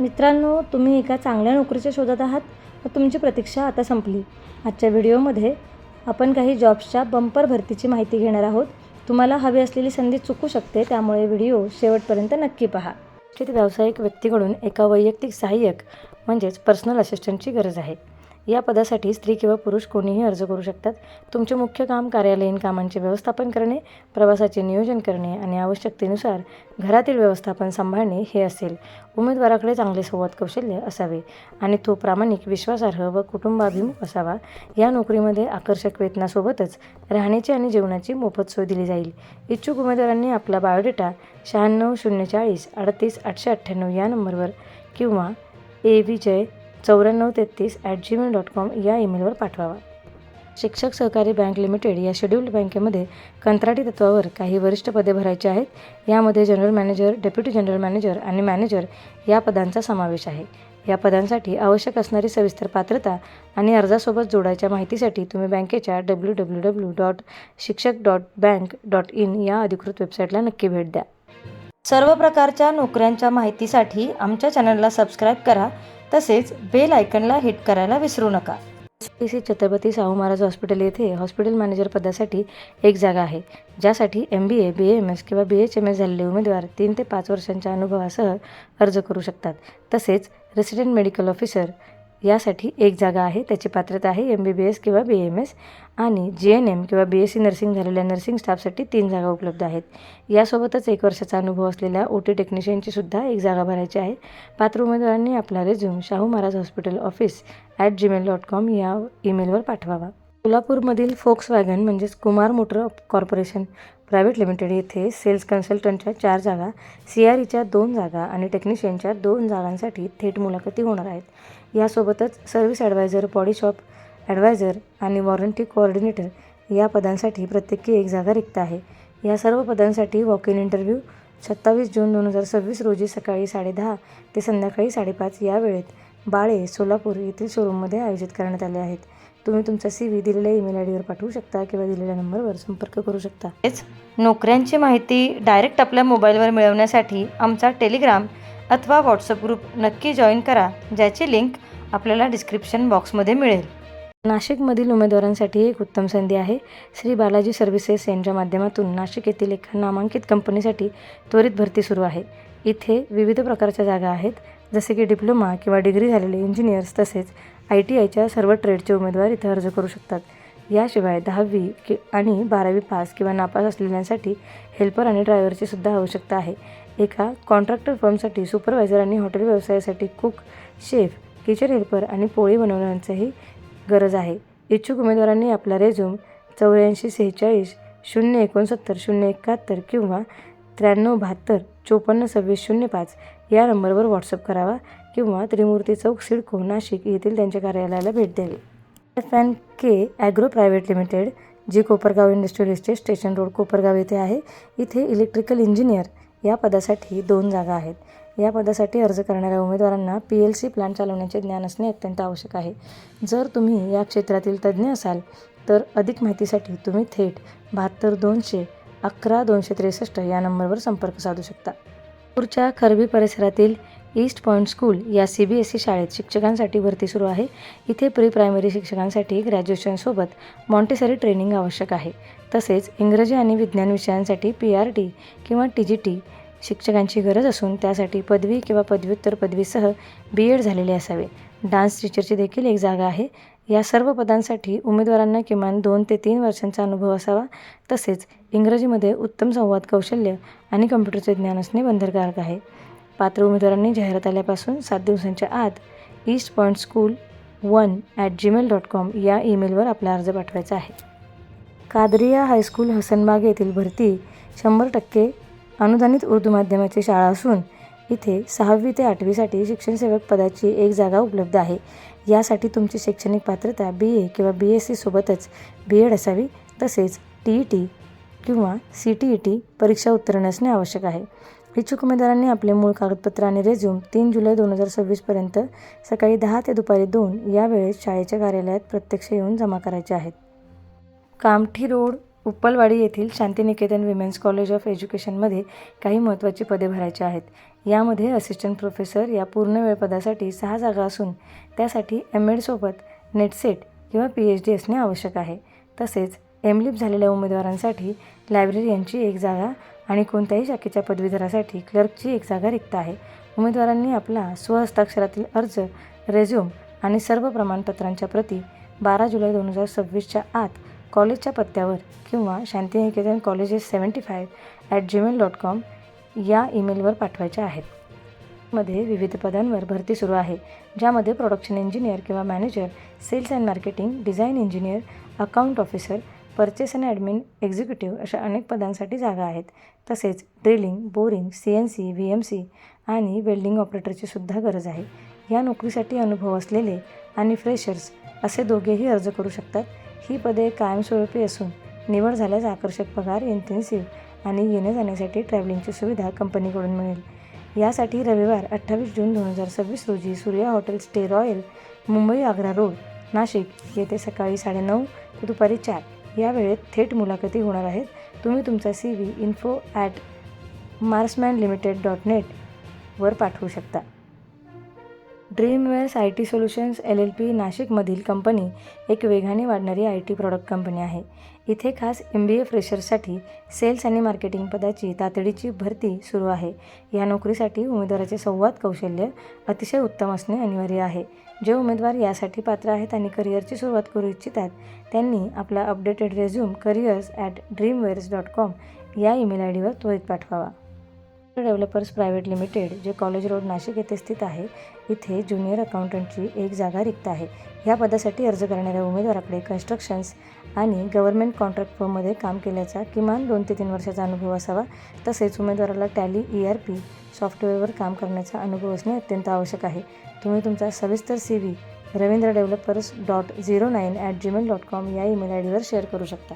मित्रांनो, तुम्ही एका चांगल्या नोकरीच्या शोधात आहात व तुमची प्रतीक्षा आता संपली. आजच्या व्हिडिओमध्ये आपण काही जॉब्सच्या बंपर भरतीची माहिती घेणार आहोत. तुम्हाला हवी असलेली संधी चुकू शकते, त्यामुळे व्हिडिओ शेवटपर्यंत नक्की पहा. व्यावसायिक व्यक्तीकडून एका वैयक्तिक सहाय्यक म्हणजेच पर्सनल असिस्टंटची गरज आहे. या पदासाठी स्त्री किंवा पुरुष कोणीही अर्ज करू शकतात. तुमचे मुख्य काम कार्यालयीन कामांचे व्यवस्थापन करणे, प्रवासाचे नियोजन करणे आणि आवश्यकतेनुसार घरातील व्यवस्थापन सांभाळणे हे असेल. उमेदवाराकडे चांगले संवाद कौशल्य असावे आणि तो प्रामाणिक, विश्वासार्ह व कुटुंबाभिमुख असावा. या नोकरीमध्ये आकर्षक वेतनासोबतच राहण्याची आणि जेवणाची मोफत सोय दिली जाईल. इच्छुक उमेदवारांनी आपला बायोडेटा 96 040 38 898 या नंबरवर किंवा avijay9433@gmail.com या ईमेलवर पाठवावा. शिक्षक सहकारी बँक लिमिटेड या शेड्यूल्ड बँकेमध्ये कंत्राटी तत्त्वावर काही वरिष्ठ पदे भरायची आहेत. यामध्ये general manager, deputy general manager आणि मॅनेजर या पदांचा समावेश आहे. या पदांसाठी आवश्यक असणारी सविस्तर पात्रता आणि अर्जासोबत जोडायच्या माहितीसाठी तुम्ही बँकेच्या www.शिक्षक.bank.in या अधिकृत वेबसाईटला नक्की भेट द्या. सर्व प्रकारच्या नोकऱ्यांच्या माहितीसाठी आमच्या चॅनलला सबस्क्राईब करा, तसेच बेल आयकनला हिट करायला विसरू नका. श्री छत्रपती शाहू महाराज हॉस्पिटल येथे हॉस्पिटल मॅनेजर पदासाठी एक जागा आहे, ज्यासाठी MBA, BAMS किंवा BHMS झालेले उमेदवार 3 ते 5 वर्षांच्या अनुभवासह अर्ज करू शकतात. तसेच रेसिडेंट मेडिकल ऑफिसर यासाठी एक जागा आहे. त्याची पात्रता आहे MBBS किंवा BAMS आणि GNM किंवा BSc नर्सिंग झालेल्या नर्सिंग स्टाफसाठी 3 जागा उपलब्ध आहेत. यासोबतच 1 वर्षाचा अनुभव असलेल्या OT टेक्निशियनची सुद्धा एक जागा भरायची आहे. पात्र उमेदवारांनी आपला रेझ्यूम शाहू महाराज हॉस्पिटल ऑफिस@gmail.com या ईमेलवर पाठवावा. सोलापूरमधील फोक्सवॅगन म्हणजेच Kumar motor corporation private limited येथे सेल्स कन्सल्टंटच्या 4 जागा, CREच्या 2 जागा आणि टेक्निशियनच्या 2 जागांसाठी थेट मुलाखती होणार आहेत. यासोबतच service advisor, body shop advisor आणि वॉरंटी कोऑर्डिनेटर या पदांसाठी प्रत्येकी एक जागा रिक्त आहे. या सर्व पदांसाठी वॉक इन इंटरव्ह्यू 27 जून 2026 रोजी सकाळी 10:30 ते संध्याकाळी 5:30 या वेळेत बाळे, सोलापूर येथील शोरूममध्ये आयोजित करण्यात आले आहेत. तुम्ही तुमचा CV दिलेल्या ईमेल आयडीवर पाठवू शकता किंवा दिलेल्या नंबरवर संपर्क करू शकता. नोकऱ्यांची माहिती डायरेक्ट आपल्या मोबाईलवर मिळवण्यासाठी आमचा टेलिग्राम अथवा व्हॉट्सअप ग्रुप नक्की जॉईन करा, ज्याची लिंक आपल्याला डिस्क्रिप्शन बॉक्समध्ये मिळेल. नाशिकमधील उमेदवारांसाठी एक उत्तम संधी आहे. श्री बालाजी सर्व्हिसेस यांच्या माध्यमातून नाशिक येथील एका नामांकित कंपनीसाठी त्वरित भरती सुरू आहे. इथे विविध प्रकारच्या जागा आहेत, जसे की डिप्लोमा किंवा डिग्री झालेले इंजिनियर्स तसेच ITIच्या सर्व ट्रेडचे उमेदवार इथे अर्ज करू शकतात. याशिवाय 10वी आणि 12वी पास किंवा नापास असलेल्यांसाठी हेल्पर आणि ड्रायव्हरची सुद्धा आवश्यकता आहे. एका कॉन्ट्रॅक्टर फर्मसाठी सुपरवायझर आणि हॉटेल व्यवसायासाठी कुक, शेफ, किचन हेल्पर आणि पोळी बनवण्याचीही गरज आहे. इच्छुक उमेदवारांनी आपला रेझ्यूम 84 46 069 071 किंवा 93 72 54 26 05 या नंबरवर व्हॉट्सअप करावा किंवा त्रिमूर्ती चौक, सिडको, नाशिक येथील त्यांच्या कार्यालयाला भेट द्यावी. F&K ॲग्रो प्रायव्हेट लिमिटेड, जी Kopargaon industrial estate, station road, Kopargaon येथे आहे. इथे इलेक्ट्रिकल इंजिनियर या पदासाठी 2 जागा आहेत. या पदासाठी अर्ज करणाऱ्या उमेदवारांना PLC प्लांट चालवण्याचे ज्ञान असणे अत्यंत आवश्यक आहे. जर तुम्ही या क्षेत्रातील तज्ज्ञ असाल तर अधिक माहितीसाठी तुम्ही थेट 72 200 11 263 या नंबरवर संपर्क साधू शकता. नागपूरच्या खरबी परिसरातील ईस्ट पॉईंट स्कूल या CBSE शाळेत शिक्षकांसाठी भरती सुरू आहे. इथे प्री प्रायमरी शिक्षकांसाठी ग्रॅज्युएशनसोबत मॉन्टेसरी ट्रेनिंग आवश्यक आहे. तसेच इंग्रजी आणि विज्ञान विषयांसाठी PRT किंवा TGT शिक्षकांची गरज असून त्यासाठी पदवी किंवा पदव्युत्तर पदवीसह BEd झालेले असावे. डान्स टीचरची देखील एक जागा आहे. या सर्व पदांसाठी उमेदवारांना किमान 2 ते 3 वर्षांचा अनुभव असावा. तसेच इंग्रजीमध्ये उत्तम संवाद कौशल्य आणि कम्प्युटरचे ज्ञान असणे बंधनकारक आहे. पात्र उमेदवारांनी जाहिरात आल्यापासून 7 दिवसांच्या आत eastpointschool1@gmail.com या ईमेलवर आपला अर्ज पाठवायचा आहे. कादरिया हायस्कूल हसनबाग येथील भरती 100% अनुदानित उर्दू माध्यमाची शाळा असून इथे 6वी ते 8वीसाठी शिक्षणसेवक पदाची एक जागा उपलब्ध आहे. यासाठी तुमची शैक्षणिक पात्रता BA किंवा BSc सोबतच BEd असावी. तसेच TET किंवा CTET परीक्षा उत्तीर्ण असणे आवश्यक आहे. इच्छुक उमेदवारांनी आपले मूळ कागदपत्र आणि रेझ्यूम 3 जुलै 2026 पर्यंत सकाळी 10 ते दुपारी 2 या वेळेत शाळेच्या कार्यालयात प्रत्यक्ष येऊन जमा करायचे आहेत. कामठी रोड, उप्पलवाडी येथील शांतिनिकेतन विमेन्स कॉलेज ऑफ एज्युकेशनमध्ये काही महत्त्वाची पदे भरायची आहेत. यामध्ये असिस्टंट प्रोफेसर या पूर्ण वेळ पदासाठी 6 जागा असून त्यासाठी एम.एडसोबत नेटसेट किंवा PhD असणे आवश्यक आहे. तसेच एमलिप झालेल्या उमेदवारांसाठी लायब्ररीयनची 1 जागा आणि कोणत्याही शाखेच्या पदवीधरासाठी क्लर्कची 1 जागा रिक्त आहे. उमेदवारांनी आपला स्वहस्ताक्षरातील अर्ज, रेझ्यूम आणि सर्व प्रमाणपत्रांच्या प्रती 12 जुलै 2026च्या आत कॉलेजच्या पत्त्यावर किंवा शांतिनिकेतन colleges75@gmail.com या ईमेलवर पाठवायच्या आहेत. मध्ये विविध पदांवर भरती सुरू आहे, ज्यामध्ये प्रोडक्शन इंजिनियर किंवा manager, sales and marketing, design engineer, account officer, purchase and admin executive अशा अनेक पदांसाठी जागा आहेत. तसेच ड्रिलिंग, बोरिंग, CNC, VMC आणि वेल्डिंग ऑपरेटरची सुद्धा गरज आहे. या नोकरीसाठी अनुभव असलेले आणि फ्रेशर्स असे दोघेही अर्ज करू शकतात. ही पदे कायमस्वरूपी असून निवड झाल्यास आकर्षक पगार, इंटेन्सिव्ह आणि येण्या जाण्यासाठी ट्रॅव्हलिंगची सुविधा कंपनीकडून मिळेल. यासाठी रविवार 28 जून 2026 रोजी Surya hotel stay royal, Mumbai Agra road, Nashik येथे सकाळी 9:30 ते दुपारी 4 या वेळेत थेट मुलाखती होणार आहेत. तुम्ही तुमचा CV info@marsmanlimited.net वर पाठवू शकता. ड्रीमवेअर्स IT सोल्युशन्स LLP नाशिकमधील कंपनी एक वेगाने वाढणारी IT प्रॉडक्ट कंपनी आहे. इथे खास MBA फ्रेशर्ससाठी सेल्स आणि मार्केटिंग पदाची तातडीची भरती सुरू आहे. या नोकरीसाठी उमेदवाराचे संवाद कौशल्य अतिशय उत्तम असणे अनिवार्य आहे. जे उमेदवार यासाठी पात्र आहेत आणि करिअरची सुरुवात करू इच्छितात त्यांनी आपला अपडेटेड रेझ्यूम careers@dreamwares.com या ईमेल ID वर त्वरित पाठवावा. डेव्हलपर्स प्रायव्हेट लिमिटेड, जे कॉलेज रोड नाशिक येथे स्थित आहे, इथे ज्युनियर अकाउंटंटची 1 जागा रिक्त आहे. या पदासाठी अर्ज करणाऱ्या उमेदवाराकडे कन्स्ट्रक्शन्स आणि गव्हर्नमेंट कॉन्ट्रॅक्ट फर्ममध्ये काम केल्याचा किमान 2 ते 3 वर्षाचा अनुभव असावा. तसेच उमेदवाराला टॅली ERP सॉफ्टवेअरवर काम करण्याचा अनुभव असणे अत्यंत आवश्यक आहे. तुम्ही तुमचा सविस्तर CV ravindradevelopers.09@gmail.com या ईमेल ID वर शेअर करू शकता.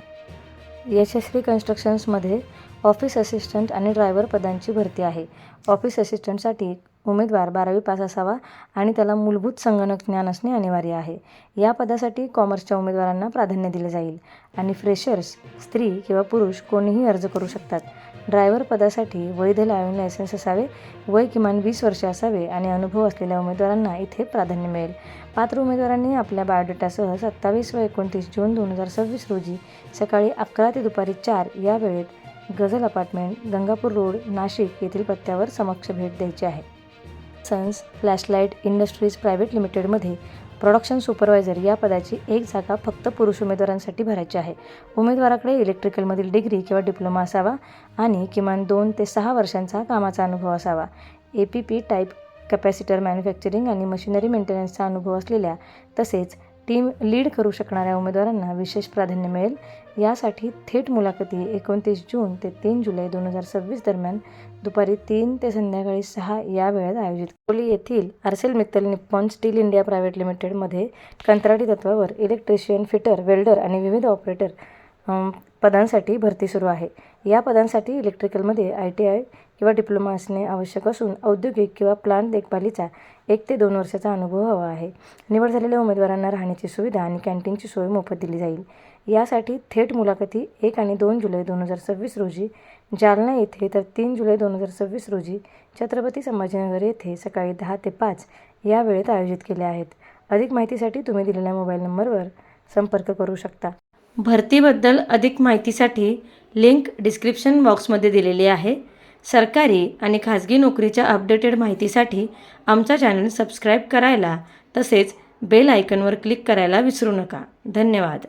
यशस्वी कन्स्ट्रक्शन्समध्ये ऑफिस असिस्टंट आणि ड्रायव्हर पदांची भरती आहे. ऑफिस असिस्टंटसाठी उमेदवार 12वी पास असावा आणि त्याला मूलभूत संगणक ज्ञान असणे अनिवार्य आहे. या पदासाठी कॉमर्सच्या उमेदवारांना प्राधान्य दिले जाईल आणि फ्रेशर्स, स्त्री किंवा पुरुष कोणीही अर्ज करू शकतात. ड्रायव्हर पदासाठी वैध ड्रायव्हिंग लायसन्स असावे, वय किमान 20 वर्षे असावे आणि अनुभव असलेल्या उमेदवारांना इथे प्राधान्य मिळेल. पात्र उमेदवारांनी आपल्या बायोडेटासह 27 व 29 जून 2026 रोजी सकाळी 11 ते दुपारी 4 या वेळेत गझल अपार्टमेंट, गंगापूर रोड, नाशिक येथील पत्त्यावर समक्ष भेट द्यायची आहे. सन्स फ्लॅशलाईट इंडस्ट्रीज प्रायव्हेट लिमिटेडमध्ये प्रोडक्शन सुपरवायझर या पदाची 1 जागा फक्त पुरुष उमेदवारांसाठी भरायची आहे. उमेदवाराकडे इलेक्ट्रिकलमधील डिग्री किंवा डिप्लोमा असावा आणि किमान 2 ते 6 वर्षांचा कामाचा अनुभव असावा. APP टाईप कॅपॅसिटर मॅन्युफॅक्चरिंग आणि मशिनरी मेंटेनन्सचा अनुभव असलेल्या तसेच टीम लीड करू शकणाऱ्या उमेदवारांना विशेष प्राधान्य मिळेल. यासाठी थेट मुलाखती 29 जून ते 3 जुलै 2026 दरम्यान दुपारी 3 ते संध्याकाळी 6 या वेळेत आयोजित. कोली येथील ArcelorMittal Nippon steel India private लिमिटेडमध्ये कंत्राटी तत्त्वावर इलेक्ट्रिशियन, फिटर, वेल्डर आणि विविध ऑपरेटर पदांसाठी भरती सुरू आहे. या पदांसाठी इलेक्ट्रिकलमध्ये ITI किंवा डिप्लोमा असणे आवश्यक असून औद्योगिक किंवा प्लांट देखभालीचा 1 ते 2 वर्षाचा अनुभव हवा आहे. निवड झालेल्या उमेदवारांना राहण्याची सुविधा आणि कॅन्टीनची सोय मोफत दिली जाईल. यासाठी थेट मुलाखती 1 आणि 2 जुलै 2026 रोजी जालना येथे तर 3 जुलै 2026 रोजी छत्रपती संभाजीनगर येथे सकाळी 10 ते 5 या वेळेत आयोजित केल्या आहेत. अधिक माहितीसाठी तुम्ही दिलेल्या मोबाईल नंबरवर संपर्क करू शकता. भरतीबद्दल अधिक माहितीसाठी लिंक डिस्क्रिप्शन बॉक्समध्ये दिलेली आहे. सरकारी आणि खाजगी नोकरीच्या अपडेटेड माहितीसाठी आमचा चॅनल सबस्क्राईब करायला तसेच बेल आयकॉनवर क्लिक करायला विसरू नका. धन्यवाद.